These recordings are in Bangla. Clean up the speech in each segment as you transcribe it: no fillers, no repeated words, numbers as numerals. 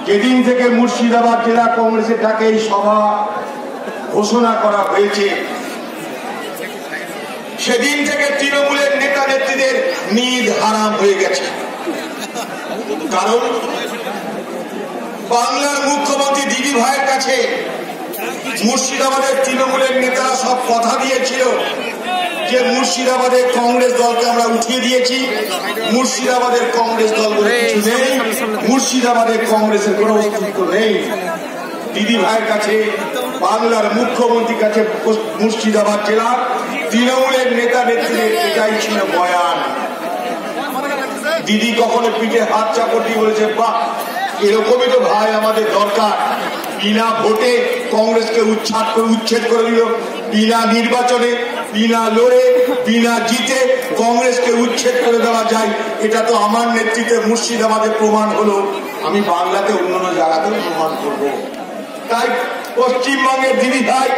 যেদিন থেকে মুর্শিদাবাদ জেলা কংগ্রেসের ডাকে এই সভা ঘোষণা করা হয়েছে, সেদিন থেকে তৃণমূলের নেতা নেত্রীদের নিদ হারাম হয়ে গেছে। কারণ বাংলার মুখ্যমন্ত্রী দিদি ভাইয়ের কাছে মুর্শিদাবাদের তৃণমূলের নেতারা সব কথা দিয়েছিল যে মুর্শিদাবাদের কংগ্রেস দলকে আমরা উঠিয়ে দিয়েছি, মুর্শিদাবাদের কংগ্রেস দল বলে কিছু নেই, মুর্শিদাবাদের কংগ্রেসের কোনো অস্তিত্ব নেই। দিদি ভাইয়ের কাছে, বাংলার মুখ্যমন্ত্রীর কাছে মুর্শিদাবাদ জেলার তৃণমূলের নেতা নেত্রীদের এটাই ছিল বয়ান। দিদি কখনো পিঠে হাত চাপড় দিয়ে বলেছে, বাহ, এরকমই তো ভাই আমাদের দরকার। বিনা ভোটে কংগ্রেসকে উচ্ছেদ করে দিল, বিনা নির্বাচনে, বিনা লড়ে, বিনা জিতে কংগ্রেসকে উচ্ছেদ করে দেওয়া যায়। এটা তো আমার নেতৃত্বে মুর্শিদাবাদে প্রমাণ হলো, আমি বাংলাতে অন্যান্য জায়গাতেও প্রমাণ করব। তাই পশ্চিমবঙ্গের দিদি ভাই,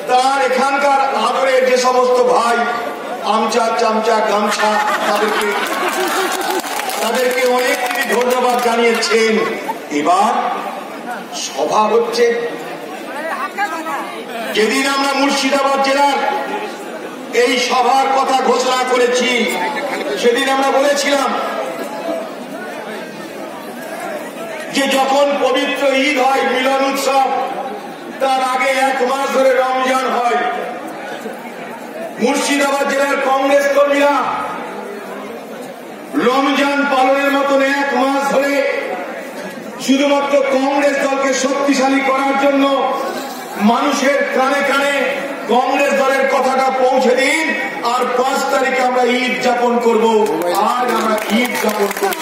তার এখানকার আদরের যে সমস্ত ভাই আমচা চামচা গামছা, তাদেরকে অনেক ধন্যবাদ জানিয়েছেন। এবার সভা হচ্ছে। যেদিন আমরা মুর্শিদাবাদ জেলার এই সভার কথা ঘোষণা করেছি, সেদিন আমরা বলেছিলাম যে যখন পবিত্র ঈদ হয়, মিলন উৎসব, তার আগে 1 মাস ধরে রমজান হয়। মুর্শিদাবাদ জেলার কংগ্রেস কর্মীরা রমজান পালনের মতন 1 মাস ধরে শুধুমাত্র কংগ্রেস দলকে শক্তিশালী করার জন্য মানুষের কানে কানে কংগ্রেস দলের কথাটা পৌঁছে দিন, আর 5 তারিখে আমরা ঈদ যাপন করব। আজ আমরা ঈদ যাপন করব।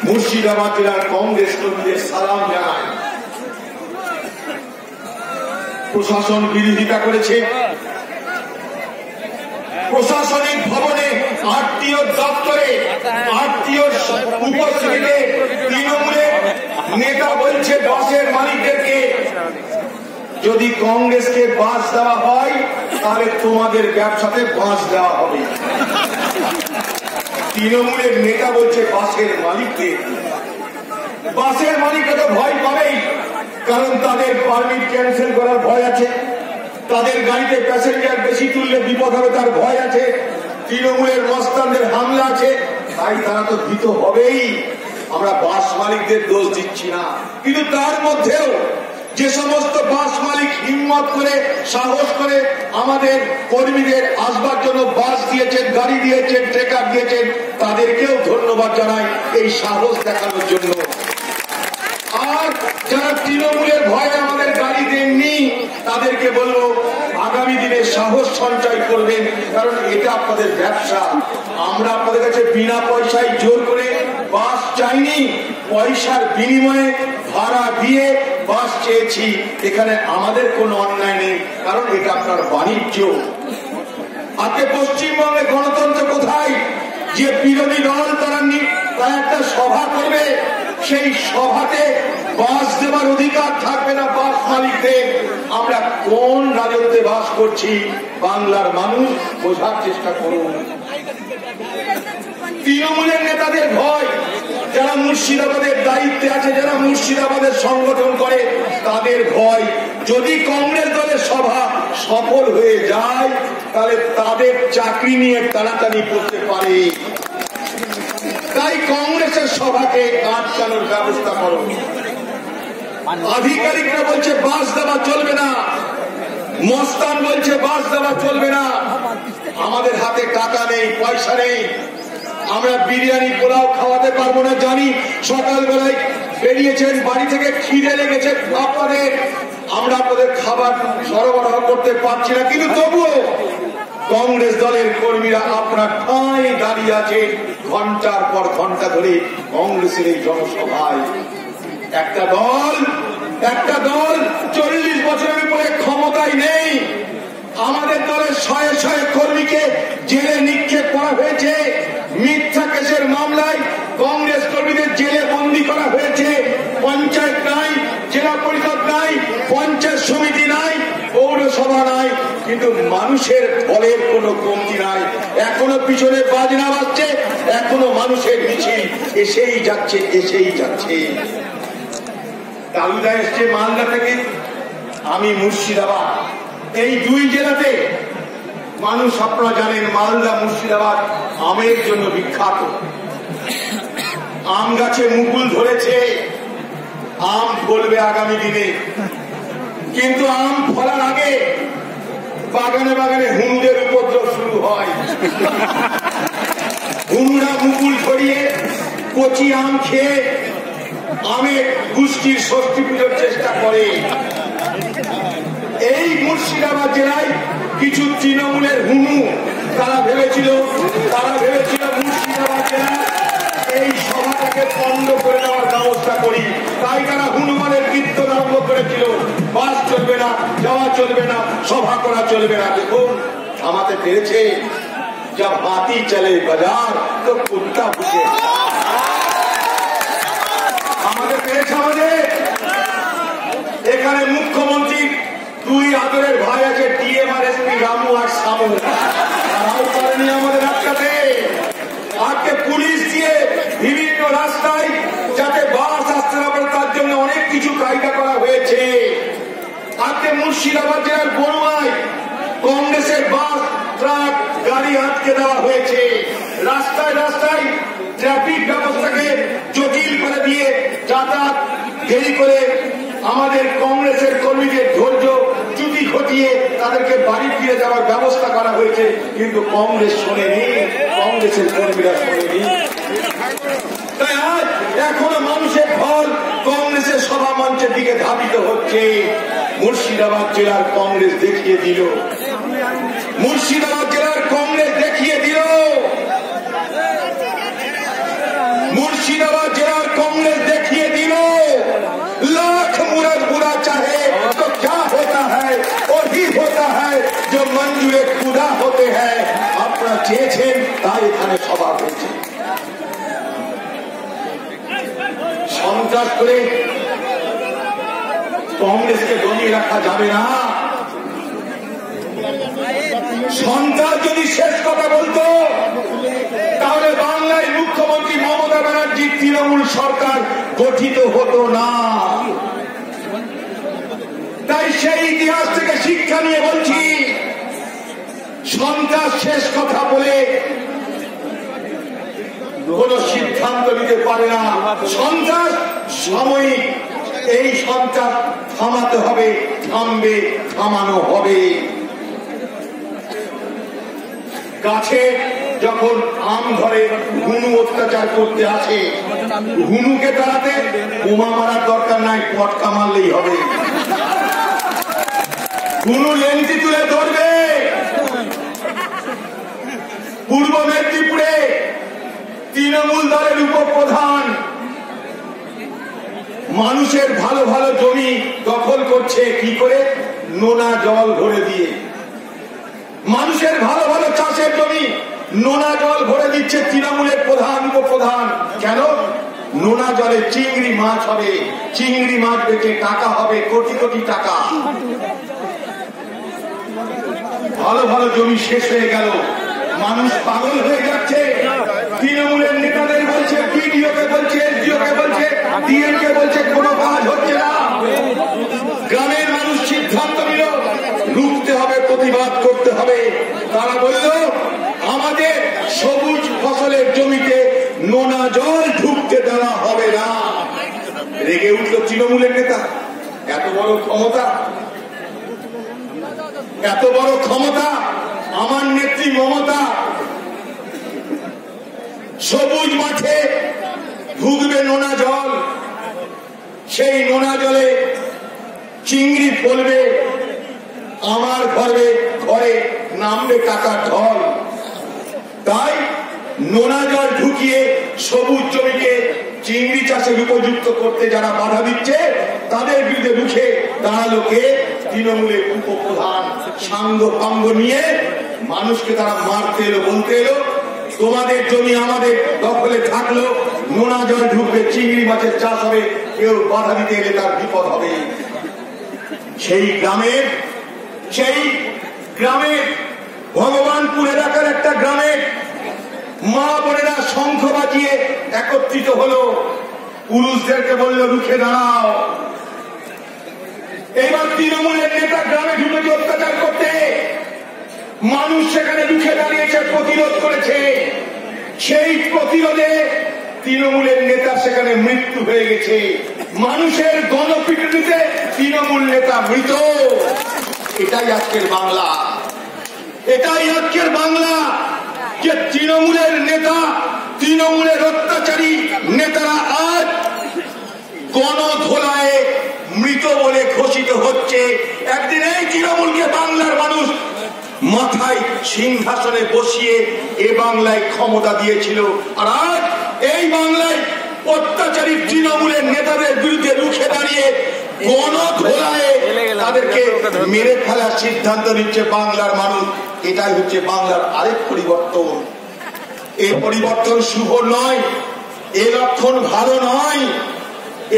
মুর্শিদাবাদ জেলার কংগ্রেস কর্মীদের সালাম জানাই। প্রশাসন বিরোধিতা করেছে, প্রশাসনিক ভবনে, আরটিও দপ্তরে, আরটিও উপস্থিতিতে তৃণমূলের নেতা বলছে বাসের মালিকদেরকে, যদি কংগ্রেসকে বাস দেওয়া হয় তাহলে তোমাদের ব্যবসাতে বাস দেওয়া হবে। তৃণমূলের নেতা বলছে বাসের মালিকদের, বাসের মালিকরা তো ভয় পাবেই, কারণ তাদের পারমিট ক্যান্সেল করার ভয় আছে, তাদের গাড়িতে প্যাসেঞ্জার বেশি তুললে বিপদ হবে তার ভয় আছে, তৃণমূলের মস্তানদের হামলা আছে, তাই তারা তো ভীত হবেই। আমরা বাস মালিকদের দোষ দিচ্ছি না, কিন্তু তার মধ্যেও যে সমস্ত বাস মালিক হিম্মত করে, সাহস করে আমাদের কর্মীদের আসবার জন্য বাস দিয়েছেন, গাড়ি দিয়েছেন, ট্রেকার দিয়েছেন, তাদেরকেও ধন্যবাদ জানাই এই সাহস দেখানোর জন্য। আর যারা তৃণমূলের ভয়ে আমাদের গাড়ি দেননি, তাদেরকে বলবো আগামী দিনে সাহস সঞ্চয় করবেন, কারণ এটা আপনাদের ব্যবসা। আমরা আপনাদের কাছে বিনা পয়সায় জোর করে বাস চাইনি, পয়সার বিনিময়ে ভাড়া দিয়ে বাস চেয়েছি। এখানে আমাদের কোনো অন্যায় নেই, কারণ এটা আপনার বাণিজ্য। আজকে পশ্চিমবঙ্গে গণতন্ত্র কোথায়? যে বিরোধী দল তারা একটা সভা করবে, সেই সভাতে বাস দেওয়ার অধিকার থাকবে না বাস মালিকদের। আমরা কোন রাজত্বে বাস করছি বাংলার মানুষ বোঝার চেষ্টা করুন। তৃণমূলের নেতাদের ভয়, যারা মুর্শিদাবাদের দায়িত্বে আছে, যারা মুর্শিদাবাদের সংগঠন করে, তাদের ভয় যদি কংগ্রেস দলের সভা সফল হয়ে যায় তাহলে তাদের চাকরি নিয়ে টানাটানি করতে পারে। তাই কংগ্রেসের সভাকে আটকানোর ব্যবস্থা করো। আধিকারিকরা বলছে বাস দেওয়া চলবে না, মস্তান বলছে বাস দেওয়া চলবে না। আমাদের হাতে টাকা নেই, পয়সা নেই, আমরা বিরিয়ানি পোলাও খাওয়াতে পারবো না জানি। সকালবেলায় বেরিয়েছেন, বাড়ি থেকে খিদে লেগেছে আপনাদের, আমরা আপনাদের খাবার সরবরাহ করতে পারছি না, কিন্তু তবুও কংগ্রেস দলের কর্মীরা আপনার ঠাঁই দাঁড়িয়ে আছে ঘন্টার পর ঘন্টা ধরে কংগ্রেসের এই জনসভায়। একটা দল 40 বছরের উপরে ক্ষমতায় নেই। আমাদের দলের শয়ে শয়ে কর্মীকে জেলে নিক্ষেপ করা হয়েছে, মিথ্যা কেসের মামলায় কংগ্রেস কর্মীদের জেলে বন্দী করা হয়েছে। পঞ্চায়েত নাই, জেলা পরিষদ নাই, পঞ্চায়েত সমিতি নাই, পৌরসভা নাই, কিন্তু মানুষের বলের কোনো কমতি নাই। এখনো পিছনে বাজনা বাজছে, এখনো মানুষের মিছিল এসেই যাচ্ছে এসেই যাচ্ছে। দালুদা এসছে মালদা থেকে, আমি মুর্শিদাবাদ। এই দুই জেলাতে মানুষ, আপনারা জানেন, মালদা মুর্শিদাবাদ আমের জন্য বিখ্যাত। আম গাছে মুকুল ধরেছে, আম ফলবে আগামী দিনে। কিন্তু আম ফলার আগে বাগানে বাগানে হুনুদের উপদ্রব শুরু হয়। হুনুরা মুকুল ছড়িয়ে কচি আম খেয়ে আমের গোষ্ঠীর ষষ্ঠী পুজোর চেষ্টা করে। এই মুর্শিদাবাদ জেলায় কিছু তৃণমূলের হুনু তারা ভেবেছিল মুর্শিদাবাদ জেলা এই সভাটাকে পণ্ড করে দেওয়ার ব্যবস্থা করি। তাই তারা হনুমানের কীর্তন আরম্ভ করেছিল, বাস চলবে না, যাওয়া চলবে না, সভা করা চলবে না। দেখুন থামাতে পেরেছে। जब हाथी चले बाजार तो कुत्ता पूछे। আমাদের পেরেছে। আমাদের এখানে মুখ্যমন্ত্রী দুই আদরের ভাই আছে, টিএমআরএসপি রামু আর সামু, তারাও পারেনি আমাদের আটকাতে। আজকে পুলিশ দিয়ে বিভিন্ন রাস্তায় যাতে বাস আসতে না পারে তার জন্য অনেক কিছু কায়দা করা হয়েছে। আজকে মুর্শিদাবাদ জেলার বড়ুয়ায় কংগ্রেসের বাস ট্রাক গাড়ি আটকে দেওয়া হয়েছে। রাস্তায় রাস্তায় ট্রাফিক ব্যবস্থাকে জটিল করে দিয়ে যাতায়াত দেরি করে আমাদের কংগ্রেসের কর্মীদের ধৈর্য চ্যুতি ঘটিয়ে তাদেরকে বাড়ি ফিরে যাওয়ার ব্যবস্থা করা হয়েছে। কিন্তু কংগ্রেস শোনেনি, কংগ্রেসের কর্মীরা শোনেনি। তাই আজ এখনো মানুষের ফল কংগ্রেসের সভা মঞ্চের দিকে ধাবিত হচ্ছে। মুর্শিদাবাদ জেলার কংগ্রেস দেখিয়ে দিল, মুর্শিদাবাদ জেলার কংগ্রেস দেখিয়ে দিল, মুর্শিদাবাদ জেলার কংগ্রেস দেখিয়ে দিল। लाख मुराद बुरा चाहे तो क्या होता है, वही होता है जो मंजूरे खुदा होते हैं। আপনারা চেয়েছেন তাই এখানে সভা হয়েছে। সন্ত্রাস করে কংগ্রেসকে দমিয়ে রাখা যাবে না। সন্ত্রাস যদি শেষ কথা বলতো তাহলে বাংলায় মুখ্যমন্ত্রী মমতা ব্যানার্জির তৃণমূল সরকার গঠিত হতো না। তাই সেই ইতিহাস থেকে শিক্ষা নিয়ে বলছি, সন্ত্রাস শেষ কথা বলে কোন সিদ্ধান্ত নিতে পারে না। সন্ত্রাস সাময়িক, এই সন্ত্রাস থামাতে হবে, থামবে, থামানো হবে। গাছে যখন আম ধরে হুনু অত্যাচার করতে আসে, হুনুকে তাড়াতে বোমা মারার দরকার নাই, পটকা মারলেই হবে। হুনু লেন্সি তুলে ধরবে। পূর্ব মেদিনীপুরে তৃণমূল দলের উপপ্রধান মানুষের ভালো ভালো জমি দখল করছে কি করে? নোনা জল ভরে দিয়ে। মানুষের ভালো ভালো চাষের জমি নোনা জল ভরে দিচ্ছে তৃণমূলের প্রধান উপপ্রধান। কেন? নোনা জলে চিংড়ি মাছ হবে, চিংড়ি মাছ বেচে টাকা হবে কোটি কোটি টাকা। ভালো ভালো জমি শেষ হয়ে গেল, মানুষ পাগল হয়ে যাচ্ছে। তৃণমূলের নেতাদের বলছে, বিডিওকে বলছে, এসডিওকে বলছে, ডিএমকে বলছে, কোনো কাজ হচ্ছে না। গ্রামের মানুষ সিদ্ধান্ত নিল রুখতে হবে, প্রতিবাদ করতে হবে। তারা বলল আমাদের সবুজ ফসলের জমিতে নোনা জল ঢুকতে দেওয়া হবে না। রেগে উঠল তৃণমূলের নেতা। এত বড় ক্ষমতা, এত বড় ক্ষমতা আমার নেত্রী মমতা। সবুজ মাঠে ঢুকবে নোনা জল, সেই নোনা জলে চিংড়ি ফলবে, আমার ঘরে ঘরে নামবে টাকার ঢল। তাই নোনা জল ঢুকিয়ে সবুজ জমিকে চিংড়ি চাষের উপযুক্ত করতে যারা বাধা দিচ্ছে তাদের বিরুদ্ধে রুখে দাঁড়ালো কে? তৃণমূলের উপপ্রধান। সাঙ্গ পাঙ্গ নিয়ে মানুষকে তারা মারতে এলো, বলতে এলো তোমাদের জমি আমাদের দখলে থাকলো, নোনা জল ঢুকবে, চিংড়ি মাছের চাষ হবে, কেউ বাধা দিতে এলে তার বিপদ হবে। সেই গ্রামের ভগবানপুর এলাকার একটা গ্রামের মা বোনেরা শঙ্খ বাজিয়ে একত্রিত হলো, পুরুষদেরকে বললো রুখে দাঁড়াও। এবার তৃণমূলের নেতা গ্রামে ঢুকে অত্যাচার করতে, মানুষ সেখানে রুখে দাঁড়িয়েছে, প্রতিরোধ করেছে। সেই প্রতিরোধে তৃণমূলের নেতা সেখানে মৃত্যু হয়ে গেছে। মানুষের গণপিটুনিতে তৃণমূল নেতা মৃত। এটাই আজকের বাংলা, এটাই আজকের বাংলা, যে তৃণমূলের নেতা, তৃণমূলের অত্যাচারী নেতারা আজ গণধোলায় মৃত বলে ঘোষিত হচ্ছে। একদিন এই তৃণমূলকে বাংলার মানুষ মাথায় সিংহাসনে বসিয়ে এ বাংলায় ক্ষমতা দিয়েছিল, আর আজ এই বাংলায় অত্যাচারী তৃণমূলের নেতাদের বিরুদ্ধে রুখে দাঁড়িয়ে গণধোলায় তাদেরকে মেরে ফেলার সিদ্ধান্ত নিচ্ছে বাংলার মানুষ। এটাই হচ্ছে বাংলার আরেক পরিবর্তন। এই পরিবর্তন শুভ নয়, এ লক্ষণ ভালো নয়,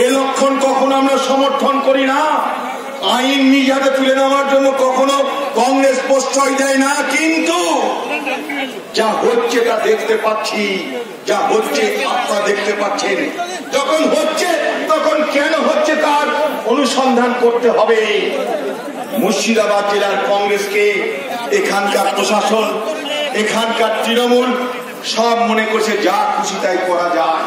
এ লক্ষণ কখনো আমরা সমর্থন করি না। আইন নিজ হাতে তুলে নেওয়ার জন্য কখনো কংগ্রেস প্রশ্রয় দেয় না, কিন্তু যা হচ্ছে তা দেখতে পাচ্ছি, যা হচ্ছে আপনারা দেখতে পাচ্ছেন। যখন হচ্ছে তখন কেন হচ্ছে তার অনুসন্ধান করতে হবে। মুর্শিদাবাদ জেলার কংগ্রেসকে এখানকার প্রশাসন, এখানকার তৃণমূল সব মনে করছে যা খুশি তাই করা যায়।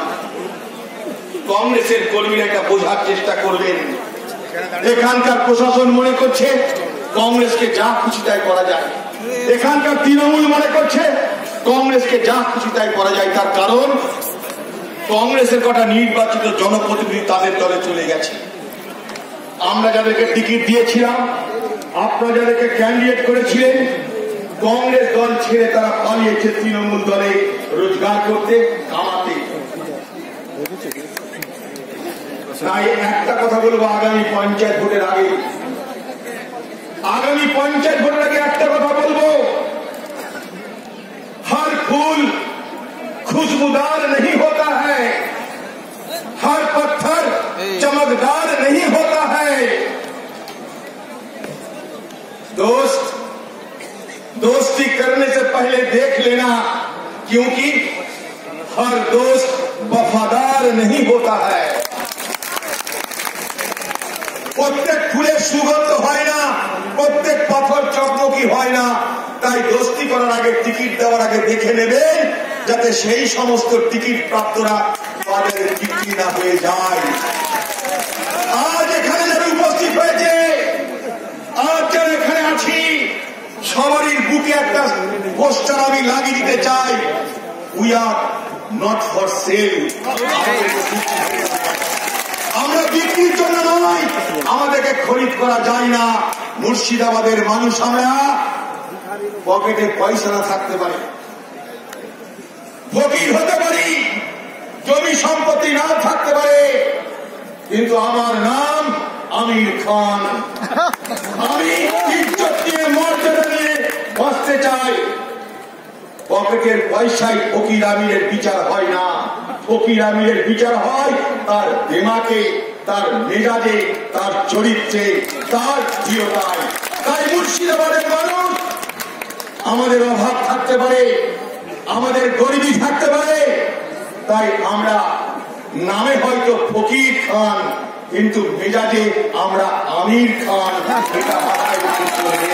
কংগ্রেসের কর্মীরা এটা বোঝার চেষ্টা করবেন। এখানকার প্রশাসন মনে করছে কংগ্রেসকে যা খুশি তাই করা যায়, এখানকার তৃণমূল মনে করছে কংগ্রেসকে যা খুশি তাই করা যায়। তার কারণ কংগ্রেসের কটা নির্বাচিত জনপ্রতিনিধি তাদের দলে চলে গেছে। আমরা যাদেরকে টিকিট দিয়েছিলাম, আপনারা যাদেরকে ক্যান্ডিডেট করেছিলেন, কংগ্রেস দল ছেড়ে তারা পালিয়েছে তৃণমূল দলে রোজগার করতে, কামাতে। তাই একটা কথা বলবো, আগামী পঞ্চায়েত ভোটের আগে, আগামী পঞ্চায়েত ভোটের আগে একটা কথা বলবো, हर फूल खुशबूदार नहीं होता है, हर पत्थर चमकदार नहीं होता है। दोस्त, दोस्ती करने से पहले देख लेना, क्योंकि हर दोस्त वफादार नहीं होता है। প্রত্যেক ফুলের সুগন্ধ হয় না, প্রত্যেক পাথর চকমকি হয় না। তাই দোস্তি করার আগে, টিকিট দেওয়ার আগে দেখে নেবেন যাতে সেই সমস্ত টিকিট প্রাপ্তরা তাদের বিক্রি না হয়ে যায়। আজ এখানে যারা উপস্থিত হয়েছে, আজ যারা এখানে আছি, সবারই বুকে একটা পোস্টার আমি লাগিয়ে দিতে চাই, we are not for sale. আমরা বিক্রির জন্য নয়, আমাদেরকে খরিদ করা যায় না। মুর্শিদাবাদের মানুষ আমরা, পকেটে পয়সা না থাকতে পারে, ফকির হতে পারি, জমি সম্পত্তি না থাকতে পারে, কিন্তু আমার নাম আমির খান। আমি ইজ্জত নিয়ে, মর্যাদা নিয়ে বাঁচতে চাই। পকেটের পয়সায় ফকির আমিরের বিচার হয় না। ফকির আমিরের বিচার হয় তার দিমাগে, তার মেজাজে, তার চরিত্রে, তার দৃঢ়তায়। তাই মুর্শিদাবাদের মানুষ, আমাদের অভাব থাকতে পারে, আমাদের গরিবী থাকতে পারে, তাই আমরা নামে হয়তো ফকির খান, কিন্তু মেজাজে আমরা আমির খান। এটা মাথায় রাখতে হবে।